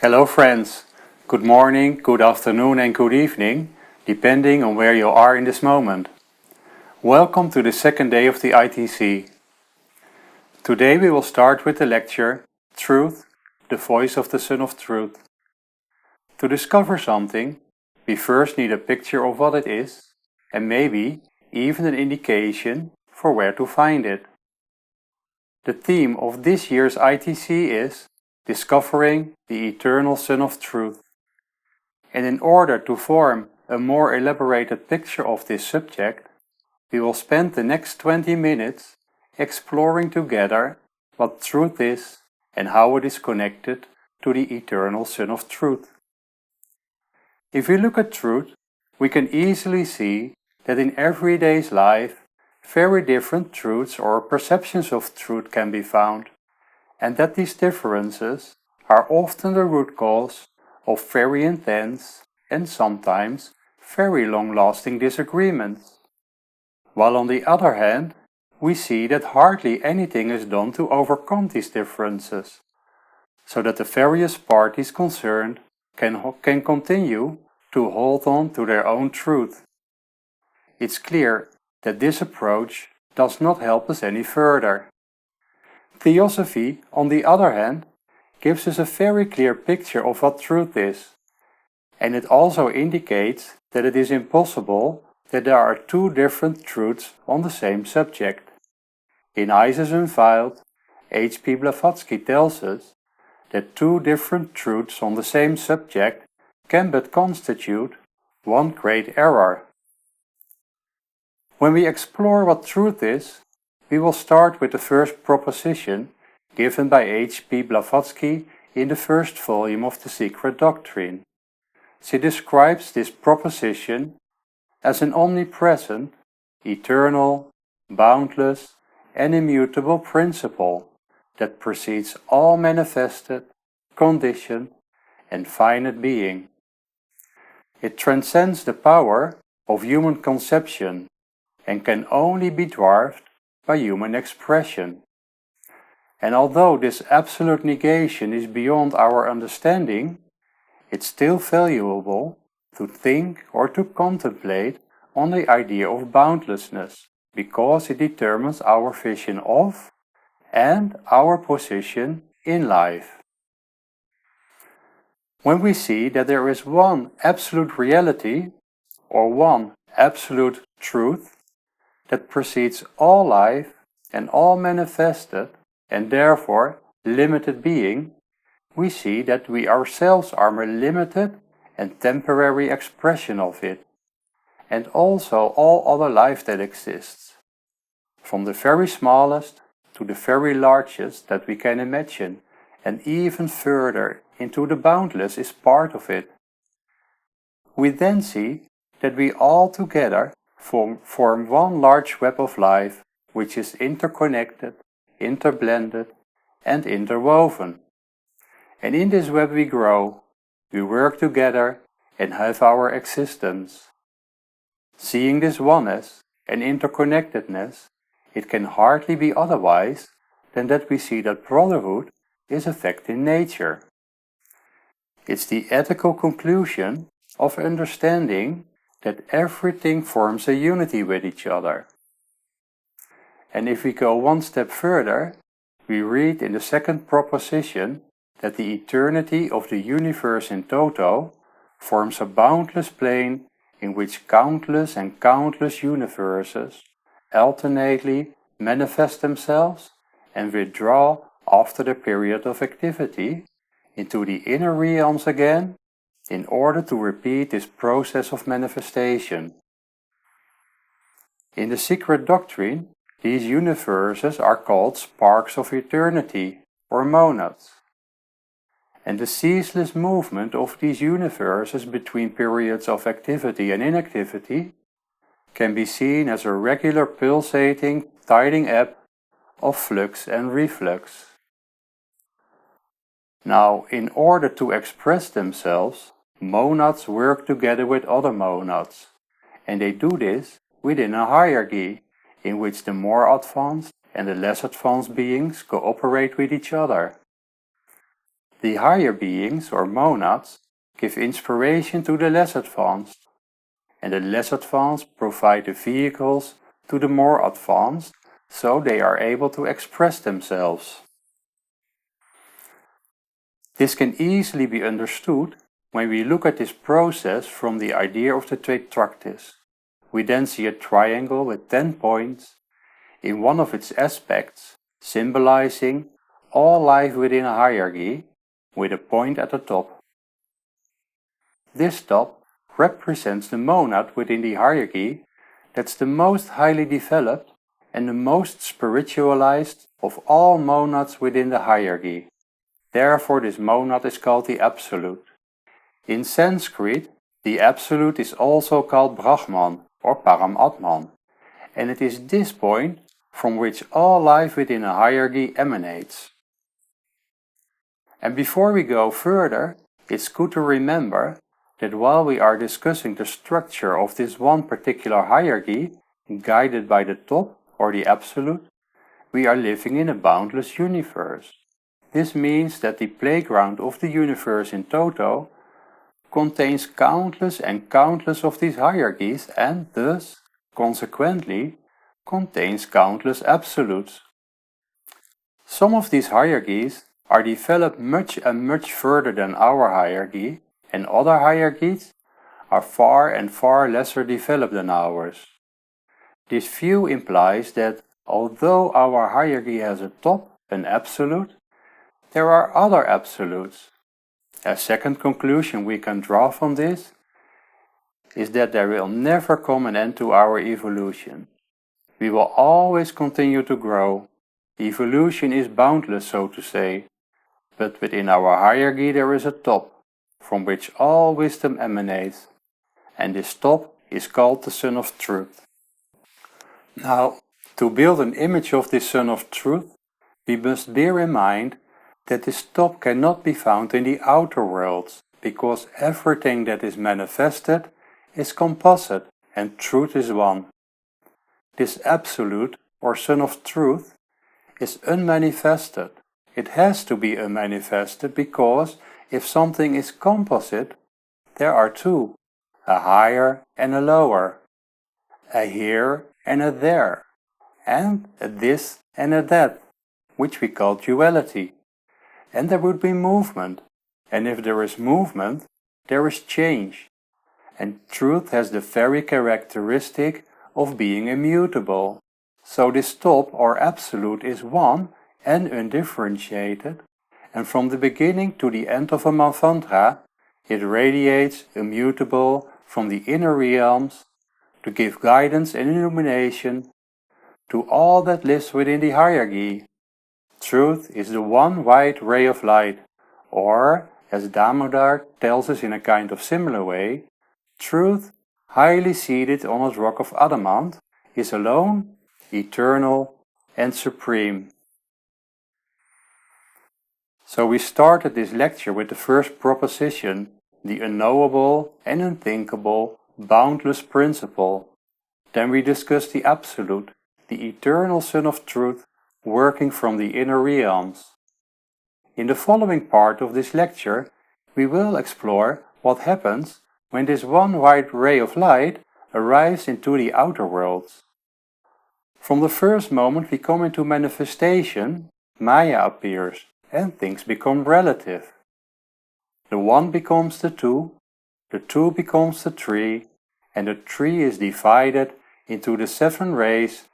Hello friends, good morning, good afternoon and good evening, depending on where you are in this moment. Welcome to the second day of the ITC. Today we will start with the lecture, Truth, the Voice of the Son of Truth. To discover something, we first need a picture of what it is, and maybe even an indication for where to find it. The theme of this year's ITC is Discovering the Eternal Son of Truth. And in order to form a more elaborated picture of this subject, we will spend the next 20 minutes exploring together what truth is and how it is connected to the Eternal Son of Truth. If we look at truth, we can easily see that in everyday's life, very different truths or perceptions of truth can be found, and that these differences are often the root cause of very intense and sometimes very long-lasting disagreements. While on the other hand, we see that hardly anything is done to overcome these differences, so that the various parties concerned can continue to hold on to their own truth. It's clear that this approach does not help us any further. Theosophy, on the other hand, gives us a very clear picture of what truth is, and it also indicates that it is impossible that there are two different truths on the same subject. In Isis Unveiled, H.P. Blavatsky tells us that two different truths on the same subject can but constitute one great error. When we explore what truth is, we will start with the first proposition given by H.P. Blavatsky in the first volume of The Secret Doctrine. She describes this proposition as an omnipresent, eternal, boundless, and immutable principle that precedes all manifested, conditioned, and finite being. It transcends the power of human conception and can only be dwarfed by human expression. And although this absolute negation is beyond our understanding, it's still valuable to think or to contemplate on the idea of boundlessness, because it determines our vision of and our position in life. When we see that there is one absolute reality or one absolute truth that precedes all life and all manifested and therefore limited being, we see that we ourselves are a limited and temporary expression of it, and also all other life that exists, from the very smallest to the very largest that we can imagine, and even further into the boundless is part of it. We then see that we all together form one large web of life, which is interconnected, interblended, and interwoven. And in this web we grow, we work together, and have our existence. Seeing this oneness and interconnectedness, it can hardly be otherwise than that we see that brotherhood is a fact in nature. It's the ethical conclusion of understanding that everything forms a unity with each other. And if we go one step further, we read in the second proposition that the eternity of the universe in toto forms a boundless plane in which countless and countless universes alternately manifest themselves and withdraw after the period of activity into the inner realms again in order to repeat this process of manifestation. In the Secret Doctrine, these universes are called sparks of eternity or monads. And the ceaseless movement of these universes between periods of activity and inactivity can be seen as a regular pulsating, tiding ebb of flux and reflux. Now, in order to express themselves, monads work together with other monads, and they do this within a hierarchy in which the more advanced and the less advanced beings cooperate with each other. The higher beings, or monads, give inspiration to the less advanced, and the less advanced provide the vehicles to the more advanced, so they are able to express themselves. This can easily be understood when we look at this process from the idea of the tetractys. We then see a triangle with 10 points in one of its aspects, symbolizing all life within a hierarchy, with a point at the top. This top represents the monad within the hierarchy that's the most highly developed and the most spiritualized of all monads within the hierarchy. Therefore, this monad is called the Absolute. In Sanskrit, the Absolute is also called Brahman or Paramatman, and it is this point from which all life within a hierarchy emanates. And before we go further, it's good to remember that while we are discussing the structure of this one particular hierarchy, guided by the top or the Absolute, we are living in a boundless universe. This means that the playground of the universe in toto contains countless and countless of these hierarchies and thus, consequently, contains countless absolutes. Some of these hierarchies are developed much and much further than our hierarchy, and other hierarchies are far and far lesser developed than ours. This view implies that although our hierarchy has a top, an absolute, there are other absolutes. A second conclusion we can draw from this is that there will never come an end to our evolution. We will always continue to grow. Evolution is boundless, so to say, but within our hierarchy there is a top, from which all wisdom emanates, and this top is called the Sun of Truth. Now, to build an image of this Sun of Truth, we must bear in mind that this top cannot be found in the outer worlds, because everything that is manifested is composite and truth is one. This Absolute, or Sun of Truth, is unmanifested. It has to be unmanifested because if something is composite, there are two, a higher and a lower, a here and a there, and a this and a that, which we call duality. And there would be movement, and if there is movement, there is change. And truth has the very characteristic of being immutable. So this top or absolute is one and undifferentiated, and from the beginning to the end of a manvantara, it radiates immutable from the inner realms to give guidance and illumination to all that lives within the hierarchy. Truth is the one white ray of light, or, as Damodar tells us in a kind of similar way, truth, highly seated on a rock of adamant, is alone, eternal, and supreme. So we started this lecture with the first proposition, the unknowable and unthinkable, boundless principle. Then we discussed the Absolute, the eternal Sun of Truth, working from the inner realms. In the following part of this lecture, we will explore what happens when this one white ray of light arrives into the outer worlds. From the first moment we come into manifestation, Maya appears and things become relative. The one becomes the two becomes the three, and the tree is divided into the 7 rays,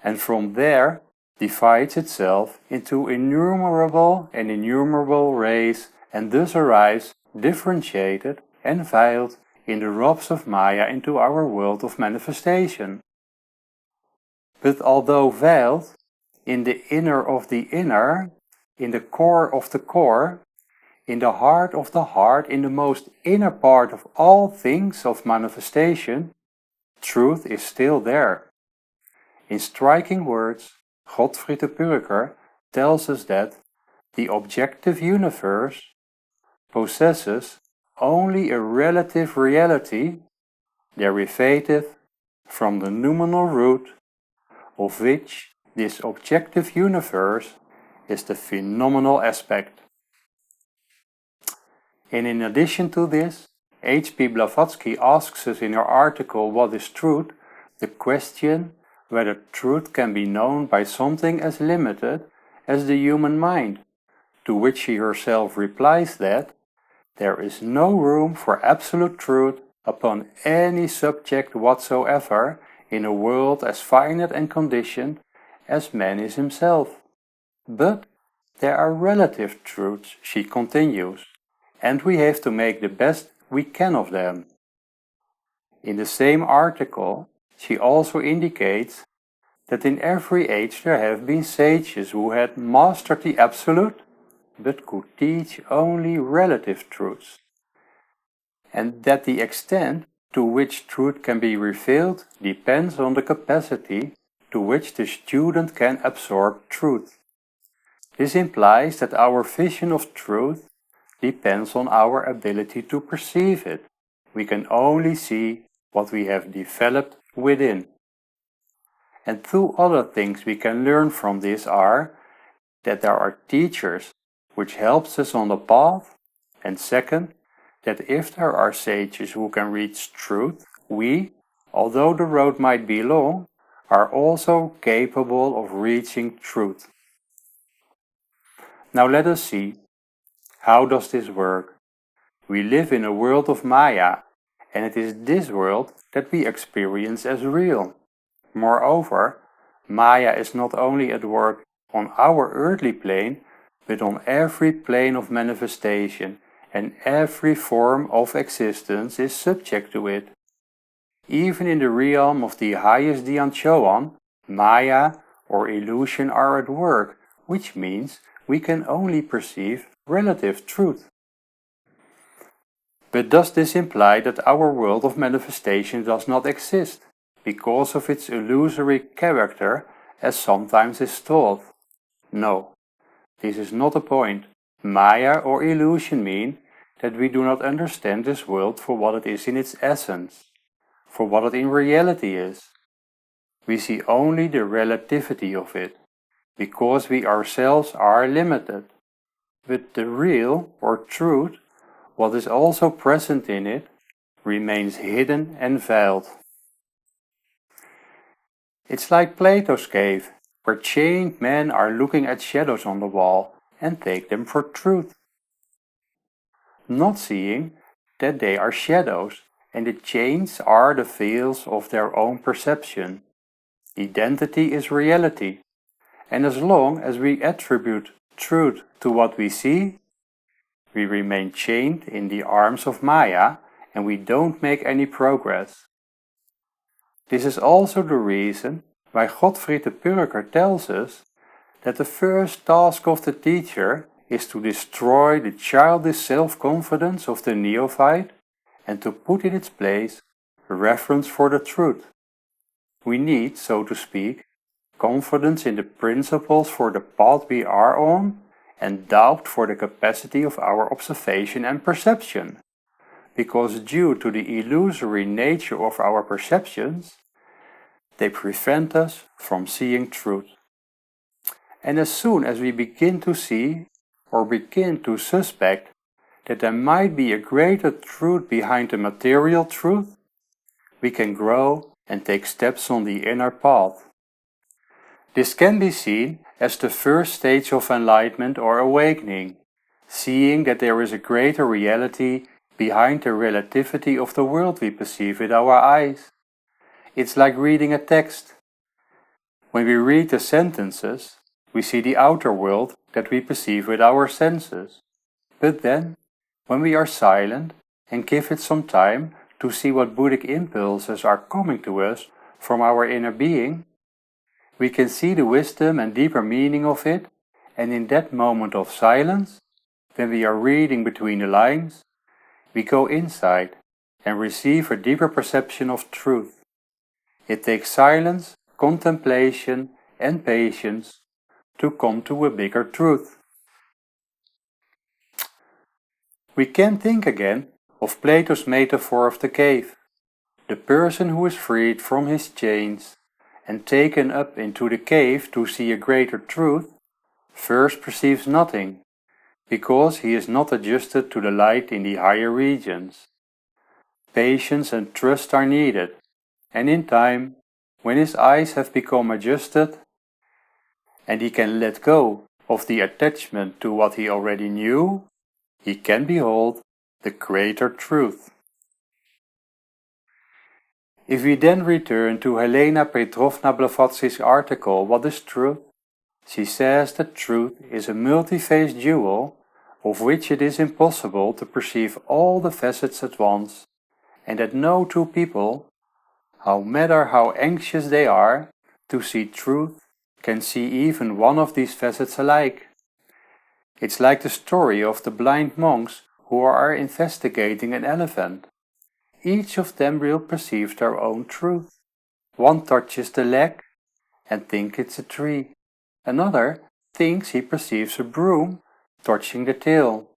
and from there divides itself into innumerable and innumerable rays, and thus arrives differentiated and veiled in the robes of Maya into our world of manifestation. But although veiled, in the inner of the inner, in the core of the core, in the heart of the heart, in the most inner part of all things of manifestation, truth is still there. In striking words, Godfried de Purker tells us that the objective universe possesses only a relative reality, derivative from the nominal root, of which this objective universe is the phenomenal aspect. And in addition to this, H.P. Blavatsky asks us in her article What is Truth? The question whether truth can be known by something as limited as the human mind, to which she herself replies that there is no room for absolute truth upon any subject whatsoever in a world as finite and conditioned as man is himself. But there are relative truths, she continues, and we have to make the best we can of them. In the same article, she also indicates that in every age there have been sages who had mastered the absolute, but could teach only relative truths, and that the extent to which truth can be revealed depends on the capacity to which the student can absorb truth. This implies that our vision of truth depends on our ability to perceive it. We can only see what we have developed within. And two other things we can learn from this are that there are teachers which helps us on the path, and second, that if there are sages who can reach truth, we, although the road might be long, are also capable of reaching truth. Now let us see, how does this work? We live in a world of Maya, and it is this world that we experience as real. Moreover, Maya is not only at work on our earthly plane, but on every plane of manifestation, and every form of existence is subject to it. Even in the realm of the highest Dianchoan, Maya or illusion are at work, which means we can only perceive relative truth. But does this imply that our world of manifestation does not exist, because of its illusory character, as sometimes is thought? No, this is not the point. Maya or illusion mean that we do not understand this world for what it is in its essence, for what it in reality is. We see only the relativity of it, because we ourselves are limited. But the real or truth, what is also present in it, remains hidden and veiled. It's like Plato's cave, where chained men are looking at shadows on the wall and take them for truth, not seeing that they are shadows and the chains are the veils of their own perception. Identity is reality, and as long as we attribute truth to what we see, we remain chained in the arms of Maya and we don't make any progress. This is also the reason why Gottfried de Purger tells us that the first task of the teacher is to destroy the childish self-confidence of the neophyte and to put in its place reverence for the truth. We need, so to speak, confidence in the principles for the path we are on and doubt for the capacity of our observation and perception, because due to the illusory nature of our perceptions, they prevent us from seeing truth. And as soon as we begin to see or begin to suspect that there might be a greater truth behind the material truth, we can grow and take steps on the inner path. This can be seen as the first stage of enlightenment or awakening, seeing that there is a greater reality behind the relativity of the world we perceive with our eyes. It's like reading a text. When we read the sentences, we see the outer world that we perceive with our senses. But then, when we are silent and give it some time to see what Buddhic impulses are coming to us from our inner being, we can see the wisdom and deeper meaning of it, and in that moment of silence, when we are reading between the lines, we go inside and receive a deeper perception of truth. It takes silence, contemplation, and patience to come to a bigger truth. We can think again of Plato's metaphor of the cave. The person who is freed from his chains and taken up into the cave to see a greater truth, first perceives nothing, because he is not adjusted to the light in the higher regions. Patience and trust are needed, and in time, when his eyes have become adjusted, and he can let go of the attachment to what he already knew, he can behold the greater truth. If we then return to Helena Petrovna Blavatsky's article What is Truth? She says that truth is a multifaced jewel of which it is impossible to perceive all the facets at once, and that no two people, no matter how anxious they are to see truth, can see even one of these facets alike. It's like the story of the blind monks who are investigating an elephant. Each of them will perceive their own truth. One touches the leg and thinks it's a tree. Another thinks he perceives a broom touching the tail.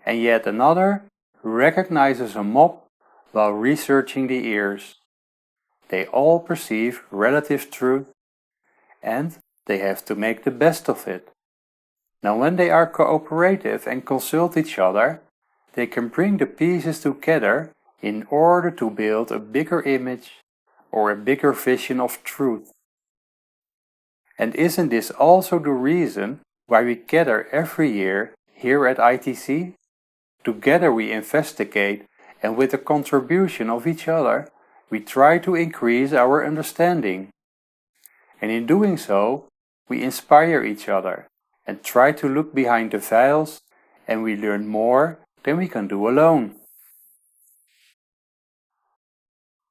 And yet another recognizes a mop while researching the ears. They all perceive relative truth, and they have to make the best of it. Now when they are cooperative and consult each other, they can bring the pieces together in order to build a bigger image or a bigger vision of truth. And isn't this also the reason why we gather every year here at ITC? Together we investigate, and with the contribution of each other, we try to increase our understanding. And in doing so, we inspire each other and try to look behind the veils, and we learn more than we can do alone.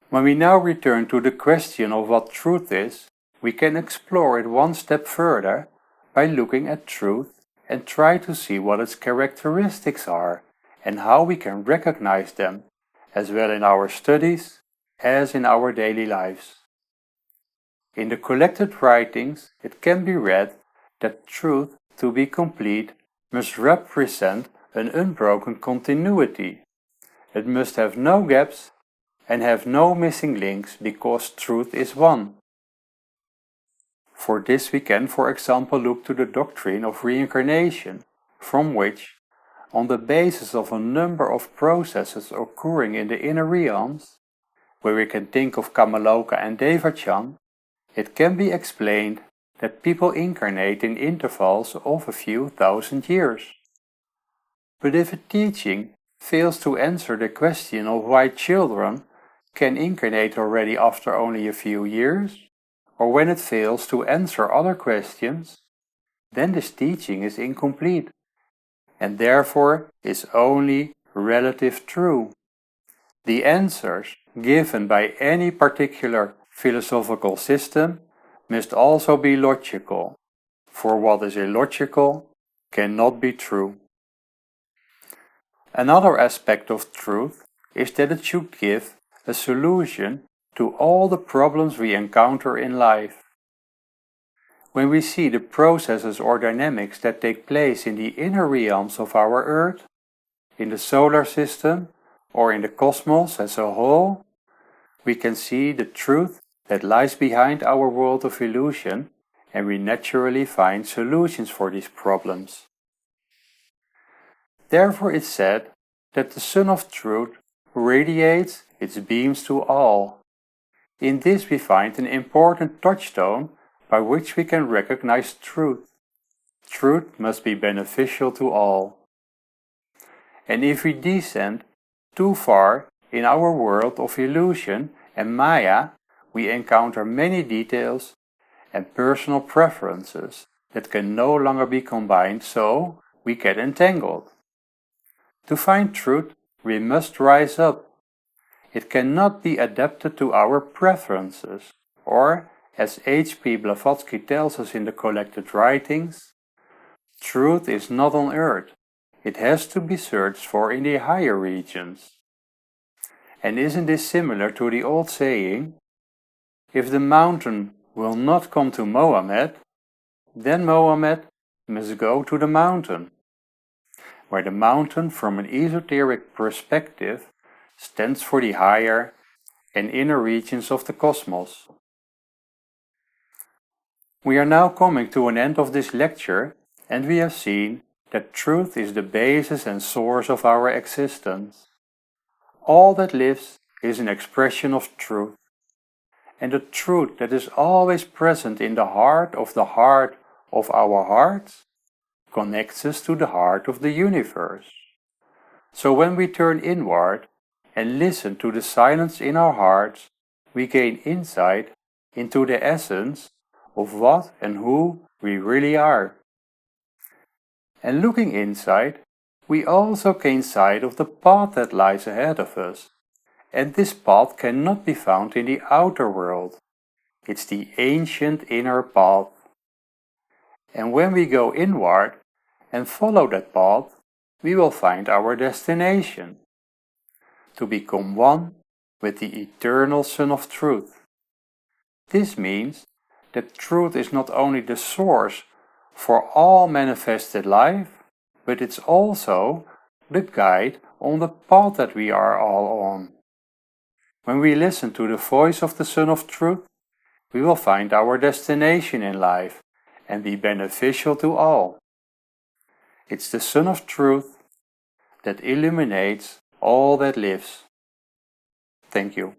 When we now return to the question of what truth is, we can explore it one step further by looking at truth and try to see what its characteristics are and how we can recognize them, as well in our studies as in our daily lives. In the collected writings, it can be read that truth, to be complete, must represent an unbroken continuity. It must have no gaps and have no missing links, because truth is one. For this we can, for example, look to the doctrine of reincarnation, from which, on the basis of a number of processes occurring in the inner realms, where we can think of Kamaloka and Devachan, it can be explained that people incarnate in intervals of a few thousand years. But if a teaching fails to answer the question of why children can incarnate already after only a few years, or when it fails to answer other questions, then this teaching is incomplete, and therefore is only relative true. The answers given by any particular philosophical system must also be logical, for what is illogical cannot be true. Another aspect of truth is that it should give a solution to all the problems we encounter in life. When we see the processes or dynamics that take place in the inner realms of our Earth, in the solar system, or in the cosmos as a whole, we can see the truth that lies behind our world of illusion, and we naturally find solutions for these problems. Therefore it's said that the Sun of Truth radiates its beams to all. In this we find an important touchstone by which we can recognize truth. Truth must be beneficial to all. And if we descend too far in our world of illusion and Maya, we encounter many details and personal preferences that can no longer be combined, so we get entangled. To find truth, we must rise up. It cannot be adapted to our preferences, or, as H.P. Blavatsky tells us in the collected writings, truth is not on earth. It has to be searched for in the higher regions. And isn't this similar to the old saying, if the mountain will not come to Mohammed, then Mohammed must go to the mountain, where the mountain from an esoteric perspective stands for the higher and inner regions of the cosmos. We are now coming to an end of this lecture, and we have seen that truth is the basis and source of our existence. All that lives is an expression of truth, and the truth that is always present in the heart of our hearts connects us to the heart of the universe. So when we turn inward and listen to the silence in our hearts, we gain insight into the essence of what and who we really are. And looking inside, we also gain sight of the path that lies ahead of us. And this path cannot be found in the outer world. It's the ancient inner path. And when we go inward and follow that path, we will find our destination: to become one with the eternal Son of Truth. This means that truth is not only the source for all manifested life, but it's also the guide on the path that we are all on. When we listen to the voice of the Son of Truth, we will find our destination in life and be beneficial to all. It's the Son of Truth that illuminates all that lives. Thank you.